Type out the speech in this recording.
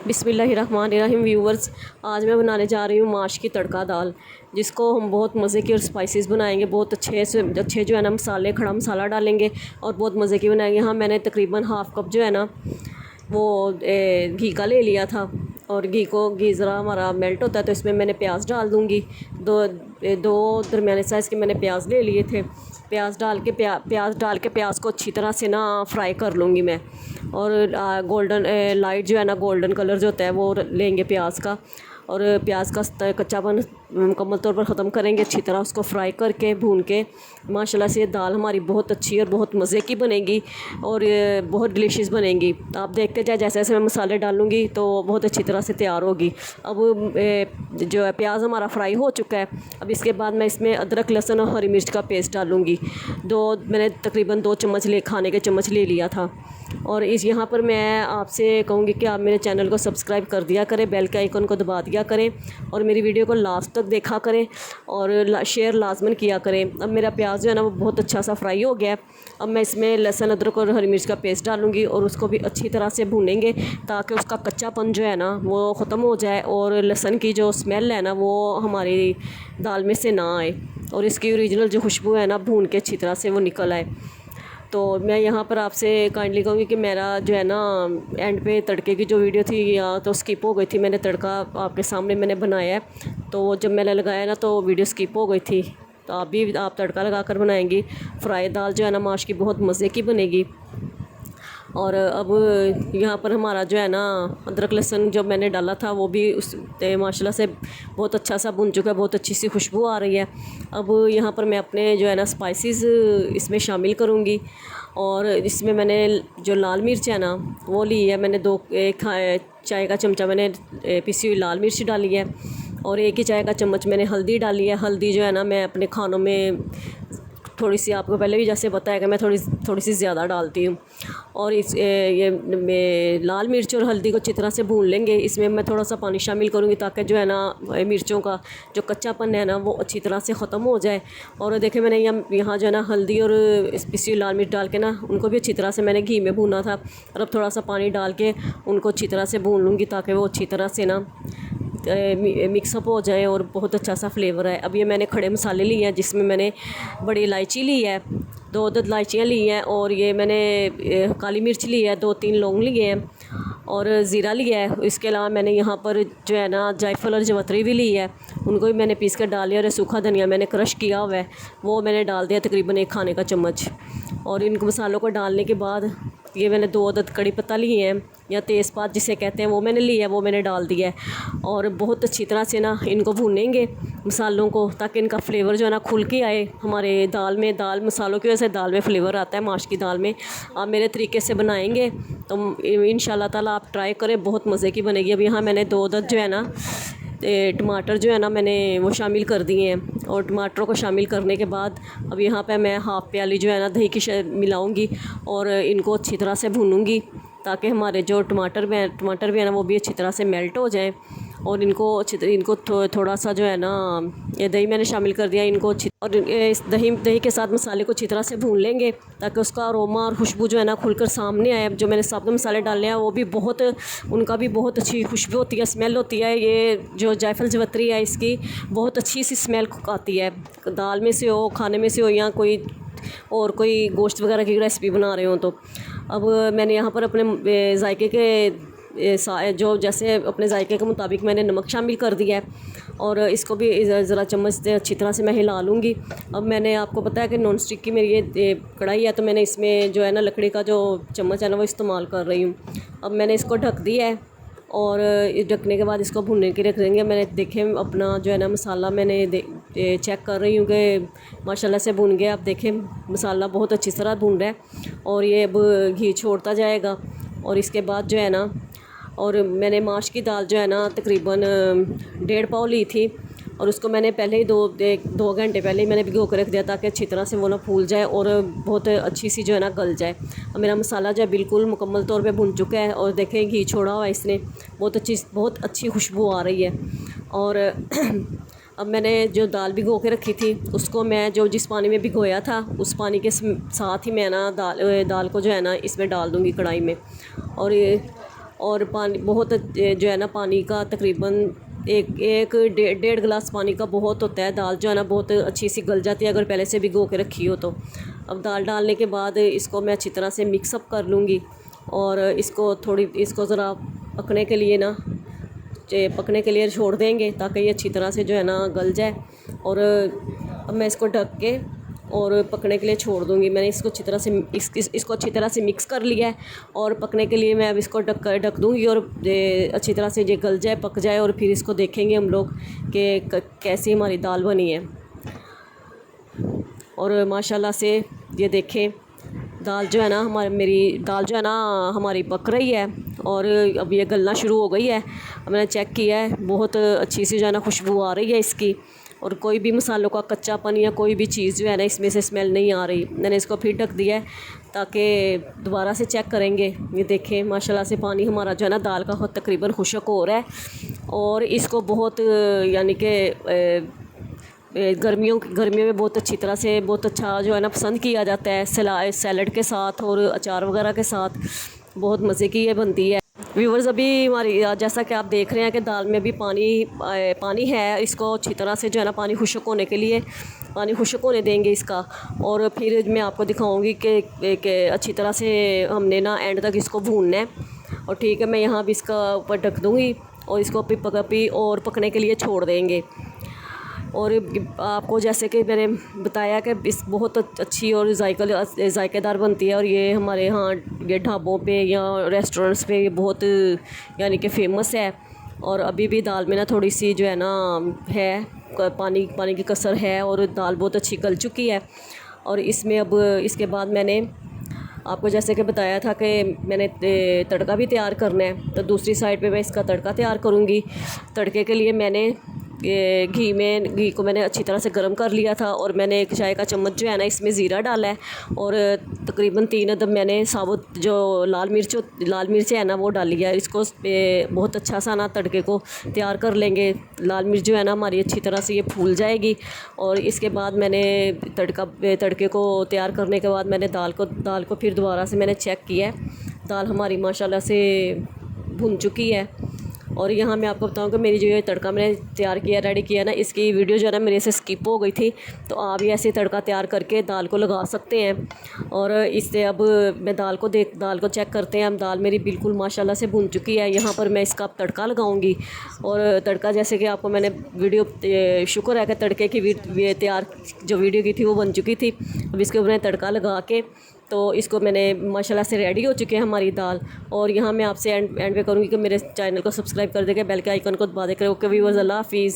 बिस्मिल्लाहिर्रहमानिर्रहीम व्यूवर्स, आज मैं बनाने जा रही हूँ माश की तड़का दाल, जिसको हम बहुत मज़े की और स्पाइसेस बनाएंगे। बहुत अच्छे जो है ना मसाले, खड़ा मसाला डालेंगे और बहुत मज़े की बनाएंगे। हाँ, मैंने तकरीबन हाफ़ कप जो है ना वो घी का ले लिया था। और घी ज़रा हमारा मेल्ट होता है तो इसमें मैंने प्याज डाल दूँगी। दो दरमियाने साइज़ के मैंने प्याज ले लिए थे। प्याज डाल के प्याज को अच्छी तरह से ना फ्राई कर लूँगी मैं। और गोल्डन लाइट जो है ना गोल्डन कलर जो होता है वो लेंगे प्याज का। और प्याज का कच्चापन मुकम्मल तौर पर ख़त्म करेंगे, अच्छी तरह उसको फ्राई करके भून के। माशाल्लाह से ये दाल हमारी बहुत अच्छी और बहुत मज़े की बनेगी और बहुत डिलीशियस बनेगी। आप देखते जाए, जैसे जैसे मैं मसाले डालूँगी तो बहुत अच्छी तरह से तैयार होगी। अब जो है प्याज हमारा फ्राई हो चुका है। अब इसके बाद मैं इसमें अदरक, लहसुन और हरी मिर्च का पेस्ट डालूँगी। मैंने तकरीबन 2 चम्मच खाने के चम्मच ले लिया था। और यहाँ पर मैं आपसे कहूँगी कि आप मेरे चैनल को सब्सक्राइब कर दिया करें, बेल के आइकन को दबा दिया करें और मेरी वीडियो को लास्ट तक देखा करें और शेयर लाजमन किया करें। अब मेरा प्याज जो है ना वो बहुत अच्छा सा फ्राई हो गया है। अब मैं इसमें लहसुन, अदरक और हरी मिर्च का पेस्ट डालूँगी और उसको भी अच्छी तरह से भूनेंगे ताकि उसका कच्चापन जो है ना वो ख़त्म हो जाए और लहसुन की जो स्मेल है ना वो हमारी दाल में से ना आए और इसकी ओरिजिनल जो खुशबू है ना भून के अच्छी तरह से वो निकल आए। तो मैं यहाँ पर आपसे काइंडली कहूँगी कि मेरा जो है ना एंड पे तड़के की जो वीडियो थी या तो स्किप हो गई थी। मैंने तड़का आपके सामने मैंने बनाया है, तो जब मैंने लगाया ना तो वीडियो स्किप हो गई थी। तो आप तड़का लगा कर बनाएंगी। फ्राई दाल जो है ना माश की बहुत मज़े की बनेगी। और अब यहाँ पर हमारा जो है ना अदरक लहसुन जो मैंने डाला था वो भी माशाल्लाह से बहुत अच्छा सा भुन चुका है, बहुत अच्छी सी खुशबू आ रही है। अब यहाँ पर मैं अपने जो है ना स्पाइसेस इसमें शामिल करूँगी। और इसमें मैंने जो लाल मिर्च है ना वो ली है, मैंने एक चाय का चमचा मैंने पिसी हुई लाल मिर्च डाली है और 1 ही चाय का चम्मच मैंने हल्दी डाली है। हल्दी जो है ना मैं अपने खानों में थोड़ी सी, आपको पहले भी जैसे बताया कि मैं थोड़ी सी ज़्यादा डालती हूँ। और लाल मिर्च और हल्दी को अच्छी तरह से भून लेंगे। इसमें मैं थोड़ा सा पानी शामिल करूँगी ताकि जो है ना मिर्चों का जो कच्चापन है ना वो अच्छी तरह से ख़त्म हो जाए। और देखें, मैंने यहाँ जो है ना हल्दी और पिसी लाल मिर्च डाल के ना उनको भी अच्छी तरह से मैंने घी में भूना था। और अब थोड़ा सा पानी डाल के उनको अच्छी तरह से भून लूँगी ताकि वो अच्छी तरह से ना मिक्सअप हो जाए और बहुत अच्छा सा फ्लेवर है। अब ये मैंने खड़े मसाले लिए हैं, जिसमें मैंने बड़ी इलायची ली है, 2 अदद इलायचियाँ ली हैं और ये मैंने काली मिर्च ली है, 2-3 लौंग लिए हैं और ज़ीरा लिया है। इसके अलावा मैंने यहाँ पर जो है ना जायफल और जवतरी भी ली है, उनको भी मैंने पीस कर डाल लिया। और सूखा धनिया मैंने क्रश किया हुआ है, वो मैंने डाल दिया तकरीबन 1 खाने का चम्मच। और इन मसालों को डालने के बाद ये मैंने 2 अदद कड़ी पत्ता लिए हैं या तेज़पात जिसे कहते हैं, वो मैंने लिया है, वो मैंने डाल दिया है। और बहुत अच्छी तरह से ना इनको भूनेंगे मसालों को ताकि इनका फ्लेवर जो है ना खुल के आए हमारे दाल में। दाल मसालों की वजह से दाल में फ्लेवर आता है माश की दाल में। आप मेरे तरीके से बनाएंगे तो इंशाल्लाह ताला आप ट्राई करें, बहुत मज़े की बनेगी। अब यहाँ मैंने 2 अदद जो है ना टमाटर जो है ना मैंने वो शामिल कर दिए हैं। और टमाटरों को शामिल करने के बाद अब यहाँ पे मैं हाफ़ प्याली जो है ना दही की मिलाऊंगी और इनको अच्छी तरह से भूनूंगी ताकि हमारे जो टमाटर भी है ना वो भी अच्छी तरह से मेल्ट हो जाए। और इनको थोड़ा सा जो है ना ये दही मैंने शामिल कर दिया, इनको और इस दही के साथ मसाले को अच्छी तरह से भून लेंगे ताकि उसका अरोमा और खुशबू जो है ना खुलकर सामने आए। जो मैंने साबुत मसाले डाले हैं वो भी उनका भी बहुत अच्छी खुशबू होती है, स्मेल होती है। ये जो जायफल जवतरी है इसकी बहुत अच्छी सी स्मेल आती है, दाल में से हो, खाने में से हो या कोई गोश्त वगैरह की रेसिपी बना रहे हो तो। अब मैंने यहाँ पर अपने जायके के जो जैसे अपने जायके के मुताबिक मैंने नमक शामिल कर दिया है और इसको भी ज़रा चम्मच से अच्छी तरह से मैं हिला लूँगी। अब मैंने आपको पता है कि नॉन स्टिक की मेरी ये कढ़ाई है, तो मैंने इसमें जो है ना लकड़ी का जो चम्मच है ना वो इस्तेमाल कर रही हूँ। अब मैंने इसको ढक दिया है और ढकने के बाद इसको भुनने के रख देंगे। मैंने देखे अपना जो है ना मसाला मैंने चेक कर रही हूँ कि माशाल्लाह से भुन गया। अब देखें मसाला बहुत अच्छी तरह भुन रहा है और ये अब घी छोड़ता जाएगा। और इसके बाद जो है ना, और मैंने माश की दाल जो है ना तकरीबन 1.5 पाव ली थी और उसको मैंने पहले ही 2 घंटे पहले ही मैंने भिगो कर रख दिया ताकि अच्छी तरह से वो ना फूल जाए और बहुत अच्छी सी जो है ना गल जाए। अब मेरा मसाला जो है बिल्कुल मुकम्मल तौर पे भुन चुका है और देखें घी छोड़ा हुआ है इसने, बहुत अच्छी खुशबू आ रही है। और अब मैंने जो दाल भिगो के रखी थी उसको मैं जिस पानी में भिगोया था उस पानी के साथ ही मैं ना दाल को जो है ना इसमें डाल दूँगी कढ़ाई में। और ये और पानी बहुत जो है ना पानी का तकरीबन एक डेढ़ गिलास पानी का बहुत होता है। दाल जो है ना बहुत अच्छी सी गल जाती है अगर पहले से भिगो के रखी हो तो। अब दाल डालने के बाद इसको मैं अच्छी तरह से मिक्सअप कर लूँगी और इसको ज़रा पकने के लिए ना पकने के लिए छोड़ देंगे ताकि ये अच्छी तरह से जो है ना गल जाए। और अब मैं इसको ढक के और पकने के लिए छोड़ दूँगी। मैंने इसको अच्छी तरह से इसको अच्छी तरह से मिक्स कर लिया है और पकने के लिए मैं अब इसको ढक दूँगी और अच्छी तरह से ये गल जाए पक जाए और फिर इसको देखेंगे हम लोग कि कैसी हमारी दाल बनी है। और माशाल्लाह से ये देखें दाल जो है ना मेरी दाल जो है ना हमारी पक रही है और अब ये गलना शुरू हो गई है। अब मैंने चेक किया है बहुत अच्छी सी जो है ना खुशबू आ रही है इसकी और कोई भी मसालों का कच्चापन या कोई भी चीज़ जो है ना इसमें से स्मेल नहीं आ रही। मैंने इसको फिर ढक दिया है ताकि दोबारा से चेक करेंगे। ये देखें माशाल्लाह से पानी हमारा जो है ना दाल का तकरीबन खुशक हो रहा है और इसको बहुत यानी कि गर्मियों में बहुत अच्छी तरह से बहुत अच्छा जो है ना पसंद किया जाता है सैलड के साथ और अचार वगैरह के साथ। बहुत मज़े की ये बनती है। व्यूवर्स अभी हमारी जैसा कि आप देख रहे हैं कि दाल में भी पानी है। इसको अच्छी तरह से जो है ना पानी खुश्क होने के लिए पानी खुश्क होने देंगे इसका और फिर मैं आपको दिखाऊंगी कि अच्छी तरह से हमने ना एंड तक इसको भूनना है। और ठीक है मैं यहाँ भी इसका ऊपर ढक दूँगी और इसको और पकने के लिए छोड़ देंगे। और आपको जैसे कि मैंने बताया कि इस बहुत अच्छी और जायकेदार बनती है और ये हमारे यहाँ ये ढाबों पे या रेस्टोरेंट्स पे ये बहुत यानी कि फ़ेमस है। और अभी भी दाल में ना थोड़ी सी जो है ना पानी की कसर है और दाल बहुत अच्छी गल चुकी है। और इसमें अब इसके बाद मैंने आपको जैसे कि बताया था कि मैंने तड़का भी तैयार करना है तो दूसरी साइड पे मैं इसका तड़का तैयार करूँगी। तड़के के लिए मैंने घी को मैंने अच्छी तरह से गर्म कर लिया था और मैंने एक चाय का चम्मच जो है ना इसमें ज़ीरा डाला है और तकरीबन 3 अदद मैंने साबुत जो लाल मिर्च है ना वो डाली है। इसको बहुत अच्छा सा ना तड़के को तैयार कर लेंगे। लाल मिर्च जो है ना हमारी अच्छी तरह से ये फूल जाएगी। और इसके बाद मैंने तड़के को तैयार करने के बाद मैंने दाल को फिर दोबारा से मैंने चेक किया है। दाल हमारी माशाल्लाह से भुन चुकी है। और यहाँ मैं आपको बताऊँ कि मेरी जो ये तड़का मैंने तैयार किया रेडी किया ना इसकी वीडियो जो है ना मेरे से स्किप हो गई थी तो आप भी ऐसे तड़का तैयार करके दाल को लगा सकते हैं। और इससे अब मैं दाल को चेक करते हैं। अब दाल मेरी बिल्कुल माशाल्लाह से भुन चुकी है। यहाँ पर मैं इसका तड़का लगाऊंगी और तड़का जैसे कि आपको मैंने वीडियो शुक्र है कि तड़के की तैयार जो वीडियो की थी वो बन चुकी थी। अब इसके ऊपर तड़का लगा के तो इसको मैंने माशाल्लाह से रेडी हो चुके हैं हमारी दाल। और यहाँ मैं आपसे एंड पे करूँगी कि मेरे चैनल को सब्सक्राइब कर देंगे, बेल के आइकन को दबा देकर। ओके व्यूअर्स, अल्लाह हाफिज़।